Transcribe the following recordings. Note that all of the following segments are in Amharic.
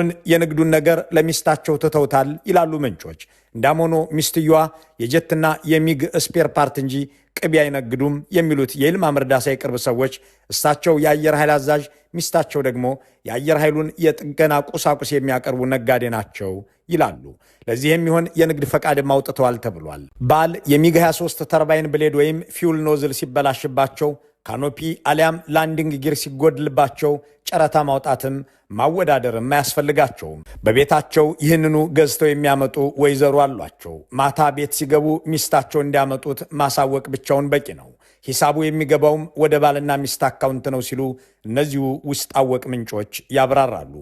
አሁን የንግዱን ነገር ለሚስታቸው ትተውታል ይላሉ ምንጮች። እንዳሞኖ ሚስትየዋ የጀትና የሚግ ስፔር ፓርት እንጂ ቅቤ አይነግዱም የሚሉት የይልማ መርዳሳ የቅርብ ሰዎች እሳቸው የአየር ኃይል አዛዥ፣ ሚስታቸው ደግሞ የአየር ኃይሉን የጥገና ቁሳቁስ የሚያቀርቡ ነጋዴ ናቸው ይላሉ። ለዚህ የሚሆን የንግድ ፈቃድም አውጥተዋል ተብሏል። ባል የሚግ 23 ተርባይን ብሌድ ወይም ፊውል ኖዝል ሲበላሽባቸው፣ ካኖፒ አሊያም ላንዲንግ ጊር ሲጎድልባቸው ጨረታ ማውጣትም ማወዳደርም አያስፈልጋቸውም። በቤታቸው ይህንኑ ገዝተው የሚያመጡ ወይዘሮ አሏቸው። ማታ ቤት ሲገቡ ሚስታቸው እንዲያመጡት ማሳወቅ ብቻውን በቂ ነው። ሂሳቡ የሚገባውም ወደ ባልና ሚስት አካውንት ነው ሲሉ እነዚሁ ውስጥ አወቅ ምንጮች ያብራራሉ።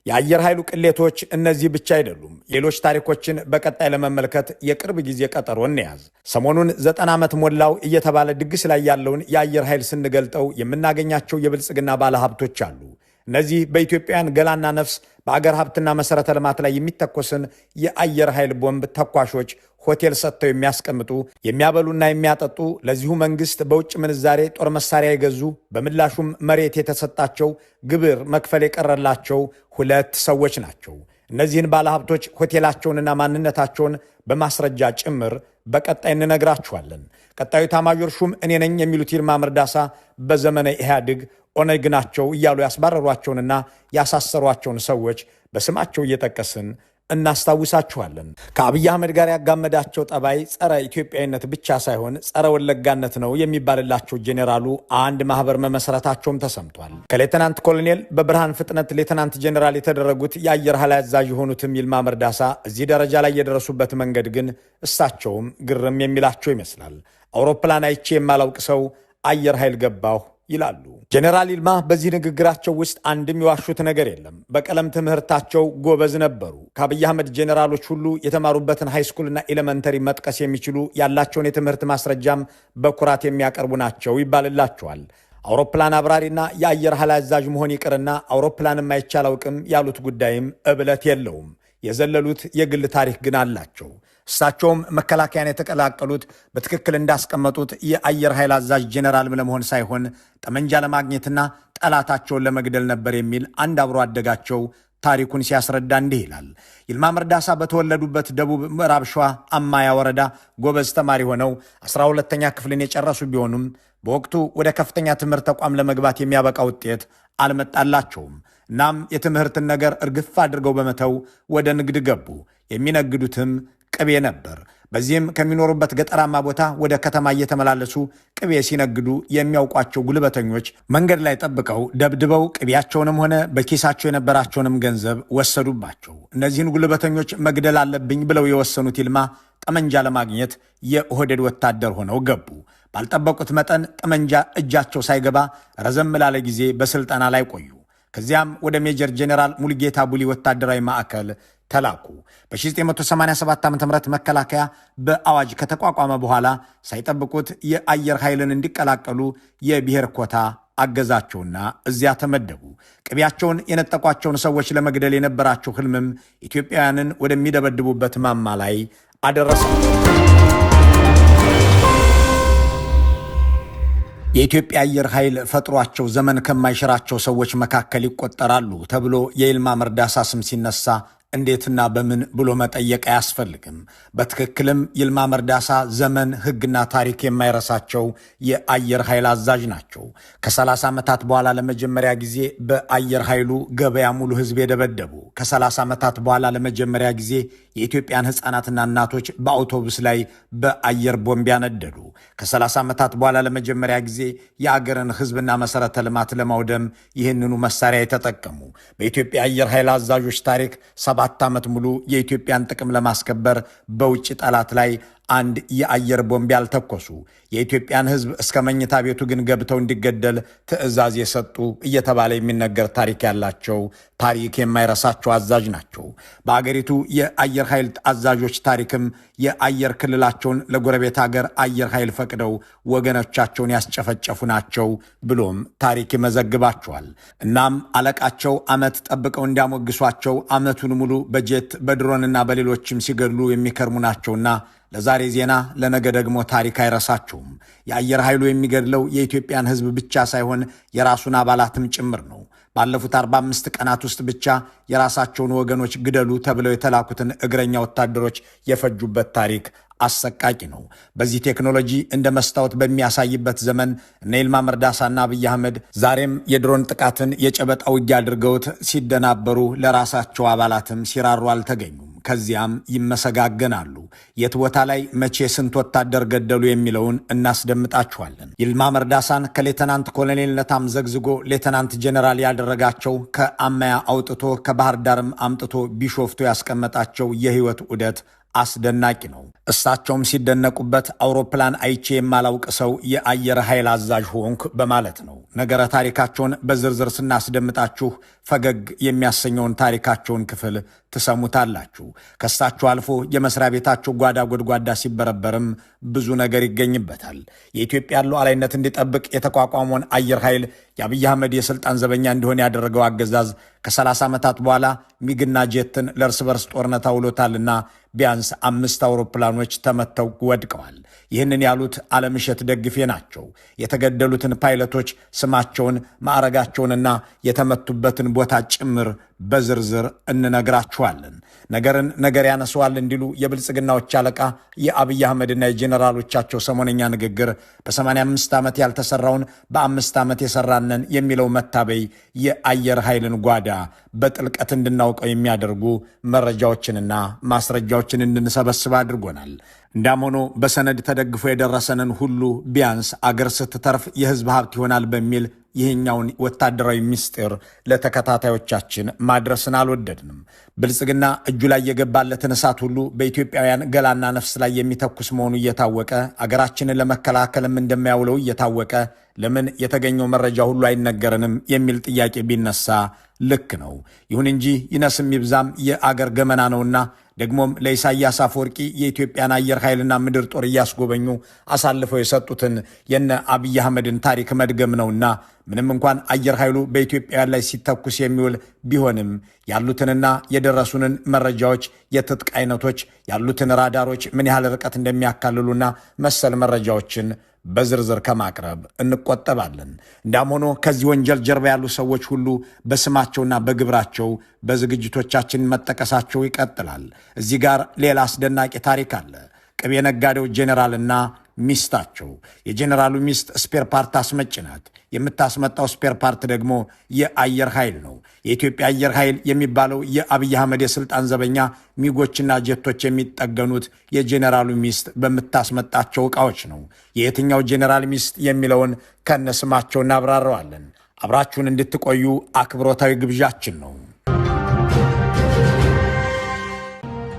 የአየር ኃይሉ ቅሌቶች እነዚህ ብቻ አይደሉም። ሌሎች ታሪኮችን በቀጣይ ለመመልከት የቅርብ ጊዜ ቀጠሮ እንያዝ። ሰሞኑን 90 ዓመት ሞላው እየተባለ ድግስ ላይ ያለውን የአየር ኃይል ስንገልጠው የምናገኛቸው የብልጽግና ባለሀብቶች አሉ። እነዚህ በኢትዮጵያውያን ገላና ነፍስ በአገር ሀብትና መሰረተ ልማት ላይ የሚተኮስን የአየር ኃይል ቦምብ ተኳሾች ሆቴል ሰጥተው የሚያስቀምጡ፣ የሚያበሉና የሚያጠጡ፣ ለዚሁ መንግስት በውጭ ምንዛሬ ጦር መሳሪያ የገዙ፣ በምላሹም መሬት የተሰጣቸው፣ ግብር መክፈል የቀረላቸው 2 ሰዎች ናቸው። እነዚህን ባለሀብቶች ሆቴላቸውንና ማንነታቸውን በማስረጃ ጭምር በቀጣይ እንነግራችኋለን። ቀጣዩ ኤታማዦር ሹም እኔ ነኝ የሚሉት ይልማ መርዳሳ በዘመነ ኢህአዴግ ኦነግ ናቸው እያሉ ያስባረሯቸውንና ያሳሰሯቸውን ሰዎች በስማቸው እየጠቀስን እናስታውሳችኋለን። ከአብይ አህመድ ጋር ያጋመዳቸው ጠባይ ጸረ ኢትዮጵያዊነት ብቻ ሳይሆን ጸረ ወለጋነት ነው የሚባልላቸው ጄኔራሉ አንድ ማህበር መመስረታቸውም ተሰምቷል። ከሌተናንት ኮሎኔል በብርሃን ፍጥነት ሌተናንት ጄኔራል የተደረጉት የአየር ኃይል አዛዥ የሆኑትም ይልማ መርዳሳ እዚህ ደረጃ ላይ የደረሱበት መንገድ ግን እሳቸውም ግርም የሚላቸው ይመስላል። አውሮፕላን አይቼ የማላውቅ ሰው አየር ኃይል ገባሁ ይላሉ። ጄኔራል ይልማ በዚህ ንግግራቸው ውስጥ አንድም የዋሹት ነገር የለም። በቀለም ትምህርታቸው ጎበዝ ነበሩ። ከአብይ አህመድ ጄኔራሎች ሁሉ የተማሩበትን ሃይስኩልና ኤሌመንተሪ መጥቀስ የሚችሉ ያላቸውን የትምህርት ማስረጃም በኩራት የሚያቀርቡ ናቸው ይባልላቸዋል። አውሮፕላን አብራሪና የአየር ኃይል አዛዥ መሆን ይቅርና አውሮፕላንም አይቼ አላውቅም ያሉት ጉዳይም እብለት የለውም። የዘለሉት የግል ታሪክ ግን አላቸው። እሳቸውም መከላከያን የተቀላቀሉት በትክክል እንዳስቀመጡት የአየር ኃይል አዛዥ ጄኔራል ለመሆን ሳይሆን ጠመንጃ ለማግኘትና ጠላታቸውን ለመግደል ነበር የሚል አንድ አብሮ አደጋቸው ታሪኩን ሲያስረዳ እንዲህ ይላል። ይልማ መርዳሳ በተወለዱበት ደቡብ ምዕራብ ሸዋ አማያ ወረዳ ጎበዝ ተማሪ ሆነው 12ኛ ክፍልን የጨረሱ ቢሆኑም በወቅቱ ወደ ከፍተኛ ትምህርት ተቋም ለመግባት የሚያበቃ ውጤት አልመጣላቸውም። እናም የትምህርትን ነገር እርግፍ አድርገው በመተው ወደ ንግድ ገቡ። የሚነግዱትም ቅቤ ነበር። በዚህም ከሚኖሩበት ገጠራማ ቦታ ወደ ከተማ እየተመላለሱ ቅቤ ሲነግዱ የሚያውቋቸው ጉልበተኞች መንገድ ላይ ጠብቀው ደብድበው ቅቤያቸውንም ሆነ በኪሳቸው የነበራቸውንም ገንዘብ ወሰዱባቸው። እነዚህን ጉልበተኞች መግደል አለብኝ ብለው የወሰኑት ይልማ ጠመንጃ ለማግኘት የኦህዴድ ወታደር ሆነው ገቡ። ባልጠበቁት መጠን ጠመንጃ እጃቸው ሳይገባ ረዘም ላለ ጊዜ በስልጠና ላይ ቆዩ። ከዚያም ወደ ሜጀር ጄኔራል ሙልጌታ ቡሊ ወታደራዊ ማዕከል ተላኩ። በ1987 ዓ.ም መከላከያ በአዋጅ ከተቋቋመ በኋላ ሳይጠብቁት የአየር ኃይልን እንዲቀላቀሉ የብሔር ኮታ አገዛቸውና እዚያ ተመደቡ። ቅቤያቸውን የነጠቋቸውን ሰዎች ለመግደል የነበራቸው ህልምም ኢትዮጵያውያንን ወደሚደበድቡበት ማማ ላይ አደረሳቸው። የኢትዮጵያ አየር ኃይል ፈጥሯቸው ዘመን ከማይሽራቸው ሰዎች መካከል ይቆጠራሉ ተብሎ የይልማ መርዳሳ ስም ሲነሳ እንዴትና በምን ብሎ መጠየቅ አያስፈልግም። በትክክልም ይልማ መርዳሳ ዘመን ህግና ታሪክ የማይረሳቸው የአየር ኃይል አዛዥ ናቸው። ከ30 ዓመታት በኋላ ለመጀመሪያ ጊዜ በአየር ኃይሉ ገበያ ሙሉ ህዝብ የደበደቡ፣ ከ30 ዓመታት በኋላ ለመጀመሪያ ጊዜ የኢትዮጵያን ህፃናትና እናቶች በአውቶቡስ ላይ በአየር ቦምብ ያነደዱ፣ ከ30 ዓመታት በኋላ ለመጀመሪያ ጊዜ የአገርን ህዝብና መሰረተ ልማት ለማውደም ይህንኑ መሳሪያ የተጠቀሙ፣ በኢትዮጵያ አየር ኃይል አዛዦች ታሪክ 7 ዓመት ሙሉ የኢትዮጵያን ጥቅም ለማስከበር በውጭ ጠላት ላይ አንድ የአየር ቦምብ ያልተኮሱ፣ የኢትዮጵያን ህዝብ እስከ መኝታ ቤቱ ግን ገብተው እንዲገደል ትዕዛዝ የሰጡ እየተባለ የሚነገር ታሪክ ያላቸው ታሪክ የማይረሳቸው አዛዥ ናቸው። በአገሪቱ የአየር ኃይል አዛዦች ታሪክም የአየር ክልላቸውን ለጎረቤት ሀገር አየር ኃይል ፈቅደው ወገኖቻቸውን ያስጨፈጨፉ ናቸው ብሎም ታሪክ ይመዘግባቸዋል። እናም አለቃቸው ዓመት ጠብቀው እንዲያሞግሷቸው ዓመቱን ሙሉ በጄት በድሮንና በሌሎችም ሲገድሉ የሚከርሙ ናቸውና ለዛሬ ዜና ለነገ ደግሞ ታሪክ አይረሳቸውም። የአየር ኃይሉ የሚገድለው የኢትዮጵያን ህዝብ ብቻ ሳይሆን የራሱን አባላትም ጭምር ነው። ባለፉት 45 ቀናት ውስጥ ብቻ የራሳቸውን ወገኖች ግደሉ ተብለው የተላኩትን እግረኛ ወታደሮች የፈጁበት ታሪክ አሰቃቂ ነው። በዚህ ቴክኖሎጂ እንደ መስታወት በሚያሳይበት ዘመን እነ ይልማ መርዳሳና አብይ አህመድ ዛሬም የድሮን ጥቃትን የጨበጣ ውጊያ አድርገውት ሲደናበሩ፣ ለራሳቸው አባላትም ሲራሩ አልተገኙም። ከዚያም ይመሰጋገናሉ። የት ቦታ ላይ መቼ ስንት ወታደር ገደሉ የሚለውን እናስደምጣችኋለን። ይልማ መርዳሳን ከሌተናንት ኮሎኔልነት አምዘግዝጎ ሌተናንት ጄኔራል ያደረጋቸው፣ ከአማያ አውጥቶ ከባህር ዳርም አምጥቶ ቢሾፍቱ ያስቀመጣቸው የህይወት ዑደት አስደናቂ ነው። እሳቸውም ሲደነቁበት አውሮፕላን አይቼ የማላውቅ ሰው የአየር ኃይል አዛዥ ሆንኩ በማለት ነው። ነገረ ታሪካቸውን በዝርዝር ስናስደምጣችሁ ፈገግ የሚያሰኘውን ታሪካቸውን ክፍል ትሰሙታላችሁ። ከሳቸው አልፎ የመስሪያ ቤታቸው ጓዳ ጎድጓዳ ሲበረበርም ብዙ ነገር ይገኝበታል። የኢትዮጵያ ሉዓላዊነት እንዲጠብቅ የተቋቋመውን አየር ኃይል የአብይ አህመድ የስልጣን ዘበኛ እንዲሆን ያደረገው አገዛዝ ከ30 ዓመታት በኋላ ሚግና ጄትን ለእርስ በርስ ጦርነት አውሎታልና ቢያንስ 5 አውሮፕላኖች ተመተው ወድቀዋል። ይህንን ያሉት አለምሸት ደግፌ ናቸው። የተገደሉትን ፓይለቶች ስማቸውን፣ ማዕረጋቸውንና የተመቱበትን ቦታ ጭምር በዝርዝር እንነግራችኋለን። ነገርን ነገር ያነሰዋል እንዲሉ የብልጽግናዎች አለቃ የአብይ አህመድና የጄኔራሎቻቸው ሰሞነኛ ንግግር በ85 ዓመት ያልተሰራውን በ5 ዓመት የሰራነን የሚለው መታበይ የአየር ኃይልን ጓዳ በጥልቀት እንድናውቀው የሚያደርጉ መረጃዎችንና ማስረጃዎችን እንድንሰበስብ አድርጎናል። እንዳም ሆኖ በሰነድ ተደግፎ የደረሰንን ሁሉ ቢያንስ አገር ስትተርፍ የህዝብ ሀብት ይሆናል በሚል ይህኛውን ወታደራዊ ምስጢር ለተከታታዮቻችን ማድረስን አልወደድንም። ብልጽግና እጁ ላይ የገባለትን እሳት ሁሉ በኢትዮጵያውያን ገላና ነፍስ ላይ የሚተኩስ መሆኑ እየታወቀ አገራችንን ለመከላከልም እንደማያውለው እየታወቀ ለምን የተገኘው መረጃ ሁሉ አይነገርንም የሚል ጥያቄ ቢነሳ ልክ ነው። ይሁን እንጂ ይነስም ይብዛም የአገር ገመና ነውና ደግሞም ለኢሳያስ አፈወርቂ የኢትዮጵያን አየር ኃይልና ምድር ጦር እያስጎበኙ አሳልፈው የሰጡትን የነ አብይ አህመድን ታሪክ መድገም ነውና ምንም እንኳን አየር ኃይሉ በኢትዮጵያውያን ላይ ሲተኩስ የሚውል ቢሆንም ያሉትንና የደረሱንን መረጃዎች፣ የትጥቅ አይነቶች፣ ያሉትን ራዳሮች ምን ያህል ርቀት እንደሚያካልሉና መሰል መረጃዎችን በዝርዝር ከማቅረብ እንቆጠባለን። እንዳም ሆኖ ከዚህ ወንጀል ጀርባ ያሉ ሰዎች ሁሉ በስማቸውና በግብራቸው በዝግጅቶቻችን መጠቀሳቸው ይቀጥላል። እዚህ ጋር ሌላ አስደናቂ ታሪክ አለ። ቅቤ ነጋዴው ጄኔራልና ሚስታቸው። የጄኔራሉ ሚስት ስፔር ፓርት አስመጭ ናት። የምታስመጣው ስፔር ፓርት ደግሞ የአየር ኃይል ነው። የኢትዮጵያ አየር ኃይል የሚባለው የአብይ አህመድ የስልጣን ዘበኛ ሚጎችና ጀቶች የሚጠገኑት የጄኔራሉ ሚስት በምታስመጣቸው ዕቃዎች ነው። የየትኛው ጄኔራል ሚስት የሚለውን ከነስማቸው እናብራረዋለን። አብራችሁን እንድትቆዩ አክብሮታዊ ግብዣችን ነው።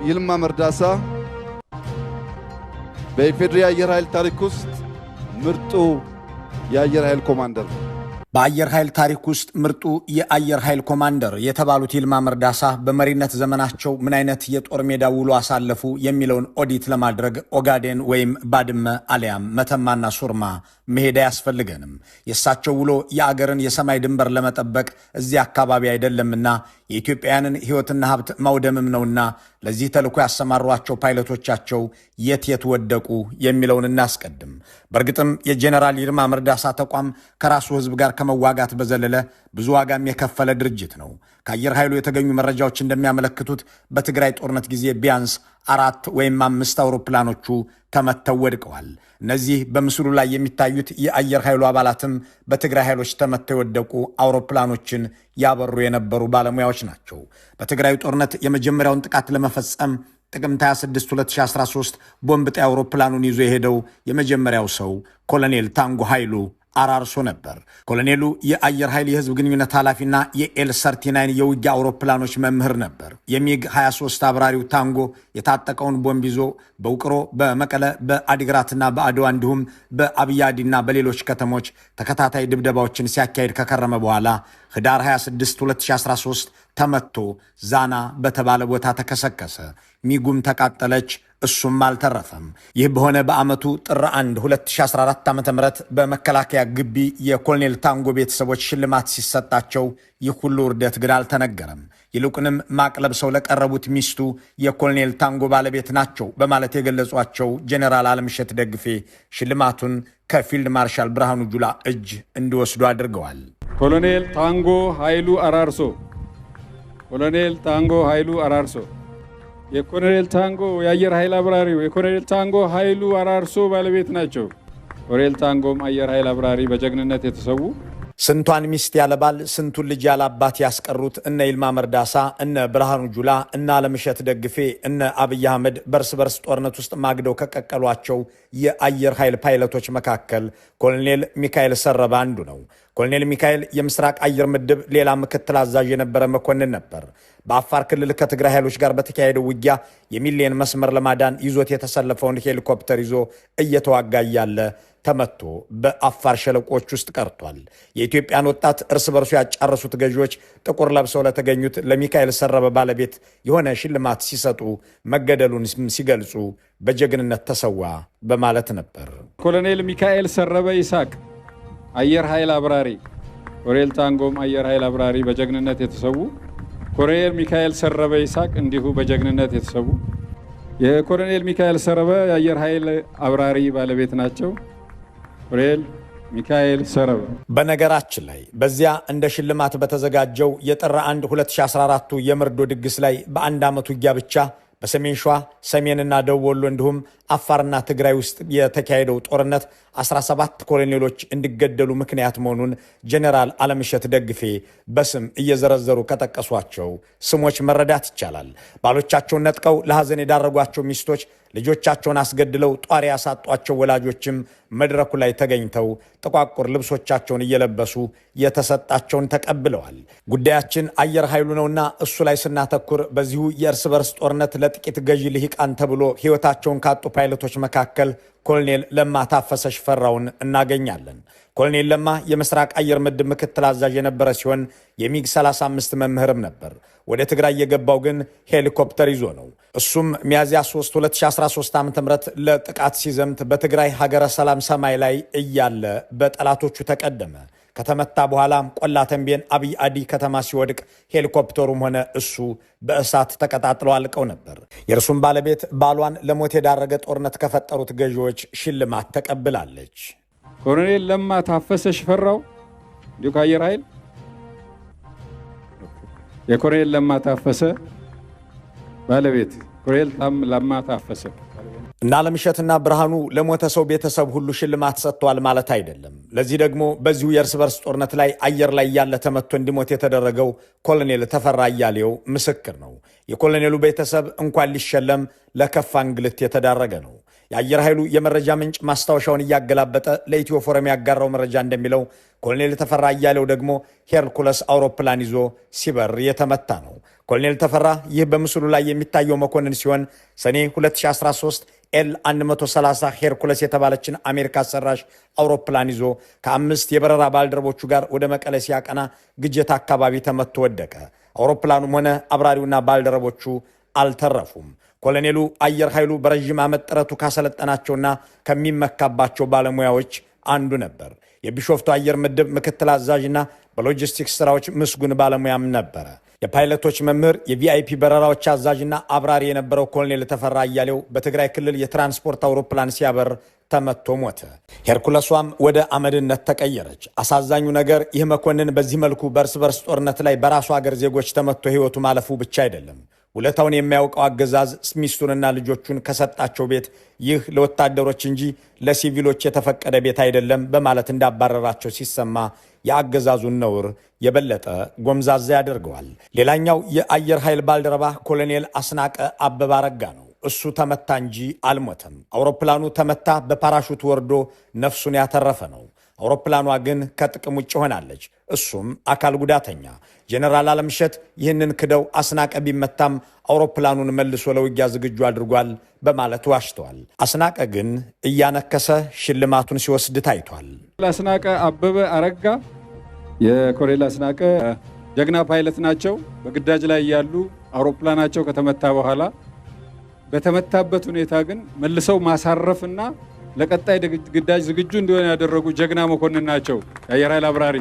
ይልማ መርዳሳ በኢፌዴሪ አየር ኃይል ታሪክ ውስጥ ምርጡ የአየር ኃይል ኮማንደር ነው። በአየር ኃይል ታሪክ ውስጥ ምርጡ የአየር ኃይል ኮማንደር የተባሉት ይልማ መርዳሳ በመሪነት ዘመናቸው ምን አይነት የጦር ሜዳ ውሎ አሳለፉ የሚለውን ኦዲት ለማድረግ ኦጋዴን ወይም ባድመ አሊያም መተማና ሱርማ መሄድ አያስፈልገንም። የእሳቸው ውሎ የአገርን የሰማይ ድንበር ለመጠበቅ እዚህ አካባቢ አይደለምና የኢትዮጵያውያንን ሕይወትና ሀብት ማውደምም ነውና ለዚህ ተልዕኮ ያሰማሯቸው ፓይለቶቻቸው የት ወደቁ የሚለውን እናስቀድም። በእርግጥም የጄኔራል ይልማ መርዳሳ ተቋም ከራሱ ሕዝብ ጋር ከመዋጋት በዘለለ ብዙ ዋጋም የከፈለ ድርጅት ነው። ከአየር ኃይሉ የተገኙ መረጃዎች እንደሚያመለክቱት በትግራይ ጦርነት ጊዜ ቢያንስ 4 ወይም 5 አውሮፕላኖቹ ተመተው ወድቀዋል። እነዚህ በምስሉ ላይ የሚታዩት የአየር ኃይሉ አባላትም በትግራይ ኃይሎች ተመተው የወደቁ አውሮፕላኖችን ያበሩ የነበሩ ባለሙያዎች ናቸው። በትግራይ ጦርነት የመጀመሪያውን ጥቃት ለመፈጸም ጥቅምት 26 2013 ቦምብ ጣይ አውሮፕላኑን ይዞ የሄደው የመጀመሪያው ሰው ኮሎኔል ታንጎ ኃይሉ አራርሶ ነበር። ኮሎኔሉ የአየር ኃይል የህዝብ ግንኙነት ኃላፊና የኤል-39 የውጊያ አውሮፕላኖች መምህር ነበር። የሚግ 23 አብራሪው ታንጎ የታጠቀውን ቦምብ ይዞ በውቅሮ፣ በመቀለ፣ በአዲግራትና በአድዋ እንዲሁም በአብያዲና በሌሎች ከተሞች ተከታታይ ድብደባዎችን ሲያካሄድ ከከረመ በኋላ ህዳር 26 2013 ተመቶ ዛና በተባለ ቦታ ተከሰከሰ። ሚጉም ተቃጠለች፣ እሱም አልተረፈም። ይህ በሆነ በዓመቱ ጥር 1 2014 ዓ.ም በመከላከያ ግቢ የኮሎኔል ታንጎ ቤተሰቦች ሽልማት ሲሰጣቸው ይህ ሁሉ ውርደት ግን አልተነገረም። ይልቁንም ማቅ ለብሰው ለቀረቡት ሚስቱ የኮሎኔል ታንጎ ባለቤት ናቸው በማለት የገለጿቸው ጄኔራል አለምሸት ደግፌ ሽልማቱን ከፊልድ ማርሻል ብርሃኑ ጁላ እጅ እንዲወስዱ አድርገዋል። ኮሎኔል ታንጎ ኃይሉ አራርሶ ኮሎኔል ታንጎ ኃይሉ አራርሶ የኮሎኔል ታንጎ የአየር ኃይል አብራሪው የኮሎኔል ታንጎ ኃይሉ አራርሶ ባለቤት ናቸው። ኮሎኔል ታንጎም አየር ኃይል አብራሪ በጀግንነት የተሰዉ ስንቷን ሚስት ያለባል ስንቱን ልጅ ያላባት ያስቀሩት እነ ይልማ መርዳሳ፣ እነ ብርሃኑ ጁላ፣ እነ አለምሸት ደግፌ፣ እነ አብይ አህመድ በርስ በርስ ጦርነት ውስጥ ማግደው ከቀቀሏቸው የአየር ኃይል ፓይለቶች መካከል ኮሎኔል ሚካኤል ሰረበ አንዱ ነው። ኮሎኔል ሚካኤል የምስራቅ አየር ምድብ ሌላ ምክትል አዛዥ የነበረ መኮንን ነበር። በአፋር ክልል ከትግራይ ኃይሎች ጋር በተካሄደው ውጊያ የሚሊየን መስመር ለማዳን ይዞት የተሰለፈውን ሄሊኮፕተር ይዞ እየተዋጋ እያለ ተመቶ በአፋር ሸለቆች ውስጥ ቀርቷል። የኢትዮጵያን ወጣት እርስ በርሱ ያጫረሱት ገዢዎች ጥቁር ለብሰው ለተገኙት ለሚካኤል ሰረበ ባለቤት የሆነ ሽልማት ሲሰጡ መገደሉን ሲገልጹ በጀግንነት ተሰዋ በማለት ነበር። ኮሎኔል ሚካኤል ሰረበ ይስሐቅ አየር ኃይል አብራሪ፣ ኮሎኔል ታንጎም አየር ኃይል አብራሪ በጀግንነት የተሰዉ፣ ኮሎኔል ሚካኤል ሰረበ ይስሐቅ እንዲሁ በጀግንነት የተሰዉ። የኮሎኔል ሚካኤል ሰረበ የአየር ኃይል አብራሪ ባለቤት ናቸው። ኮሎኔል ሚካኤል ሰረበ። በነገራችን ላይ በዚያ እንደ ሽልማት በተዘጋጀው የጥር 1 2014 የመርዶ ድግስ ላይ በአንድ ዓመት ውጊያ ብቻ በሰሜን ሸዋ፣ ሰሜንና ደቡብ ወሎ እንዲሁም አፋርና ትግራይ ውስጥ የተካሄደው ጦርነት 17 ኮሎኔሎች እንዲገደሉ ምክንያት መሆኑን ጄኔራል አለምሸት ደግፌ በስም እየዘረዘሩ ከጠቀሷቸው ስሞች መረዳት ይቻላል። ባሎቻቸውን ነጥቀው ለሐዘን የዳረጓቸው ሚስቶች፣ ልጆቻቸውን አስገድለው ጧሪ ያሳጧቸው ወላጆችም መድረኩ ላይ ተገኝተው ጥቋቁር ልብሶቻቸውን እየለበሱ የተሰጣቸውን ተቀብለዋል። ጉዳያችን አየር ኃይሉ ነውና እሱ ላይ ስናተኩር በዚሁ የእርስ በርስ ጦርነት ለጥቂት ገዢ ልሂቃን ተብሎ ሕይወታቸውን ካጡ ፓይለቶች መካከል ኮሎኔል ለማ ታፈሰ ሽፈራውን እናገኛለን። ኮሎኔል ለማ የምስራቅ አየር ምድብ ምክትል አዛዥ የነበረ ሲሆን የሚግ 35 መምህርም ነበር። ወደ ትግራይ የገባው ግን ሄሊኮፕተር ይዞ ነው። እሱም ሚያዝያ 3 2013 ዓ.ም ለጥቃት ሲዘምት በትግራይ ሀገረ ሰላም ሰማይ ላይ እያለ በጠላቶቹ ተቀደመ። ከተመታ በኋላም ቆላ ተንቤን አብይ አዲ ከተማ ሲወድቅ ሄሊኮፕተሩም ሆነ እሱ በእሳት ተቀጣጥለው አልቀው ነበር። የእርሱም ባለቤት ባሏን ለሞት የዳረገ ጦርነት ከፈጠሩት ገዢዎች ሽልማት ተቀብላለች። ኮሎኔል ለማ ታፈሰ ሽፈራው እንዲሁ ከአየር ኃይል የኮሎኔል ለማ ታፈሰ ባለቤት ኮሎኔል ለማ ታፈሰ እና አለምሸትና ብርሃኑ ለሞተ ሰው ቤተሰብ ሁሉ ሽልማት ሰጥተዋል ማለት አይደለም። ለዚህ ደግሞ በዚሁ የእርስ በርስ ጦርነት ላይ አየር ላይ ያለ ተመቶ እንዲሞት የተደረገው ኮሎኔል ተፈራ አያሌው ምስክር ነው። የኮሎኔሉ ቤተሰብ እንኳን ሊሸለም ለከፋ እንግልት የተዳረገ ነው። የአየር ኃይሉ የመረጃ ምንጭ ማስታወሻውን እያገላበጠ ለኢትዮ ፎረም ያጋራው መረጃ እንደሚለው ኮሎኔል ተፈራ አያሌው ደግሞ ሄርኩለስ አውሮፕላን ይዞ ሲበር የተመታ ነው። ኮሎኔል ተፈራ ይህ በምስሉ ላይ የሚታየው መኮንን ሲሆን ሰኔ 2013 ኤል130 ሄርኩለስ የተባለችን አሜሪካ ሰራሽ አውሮፕላን ይዞ ከ5 የበረራ ባልደረቦቹ ጋር ወደ መቀለ ሲያቀና ግጀት አካባቢ ተመቶ ወደቀ። አውሮፕላኑም ሆነ አብራሪውና ባልደረቦቹ አልተረፉም። ኮሎኔሉ አየር ኃይሉ በረዥም ዓመት ጥረቱ ካሰለጠናቸውና ከሚመካባቸው ባለሙያዎች አንዱ ነበር። የቢሾፍቱ አየር ምድብ ምክትል አዛዥና በሎጂስቲክስ ስራዎች ምስጉን ባለሙያም ነበረ። የፓይለቶች መምህር፣ የቪአይፒ በረራዎች አዛዥና አብራሪ የነበረው ኮሎኔል ተፈራ አያሌው በትግራይ ክልል የትራንስፖርት አውሮፕላን ሲያበር ተመቶ ሞተ። ሄርኩለሷም ወደ አመድነት ተቀየረች። አሳዛኙ ነገር ይህ መኮንን በዚህ መልኩ በእርስ በርስ ጦርነት ላይ በራሱ አገር ዜጎች ተመቶ ሕይወቱ ማለፉ ብቻ አይደለም። ውለታውን የሚያውቀው አገዛዝ ሚስቱንና ልጆቹን ከሰጣቸው ቤት ይህ ለወታደሮች እንጂ ለሲቪሎች የተፈቀደ ቤት አይደለም በማለት እንዳባረራቸው ሲሰማ የአገዛዙን ነውር የበለጠ ጎምዛዛ ያደርገዋል። ሌላኛው የአየር ኃይል ባልደረባ ኮሎኔል አስናቀ አበበ አረጋ ነው። እሱ ተመታ እንጂ አልሞተም። አውሮፕላኑ ተመታ፣ በፓራሹት ወርዶ ነፍሱን ያተረፈ ነው። አውሮፕላኗ ግን ከጥቅም ውጭ ሆናለች። እሱም አካል ጉዳተኛ። ጄኔራል አለምሸት ይህንን ክደው አስናቀ ቢመታም አውሮፕላኑን መልሶ ለውጊያ ዝግጁ አድርጓል በማለት ዋሽተዋል። አስናቀ ግን እያነከሰ ሽልማቱን ሲወስድ ታይቷል። አስናቀ አበበ አረጋ የኮሎኔል አስናቀ ጀግና ፓይለት ናቸው። በግዳጅ ላይ ያሉ አውሮፕላናቸው ከተመታ በኋላ በተመታበት ሁኔታ ግን መልሰው ማሳረፍና ለቀጣይ ግዳጅ ዝግጁ እንዲሆን ያደረጉ ጀግና መኮንን ናቸው። የአየር ኃይል አብራሪ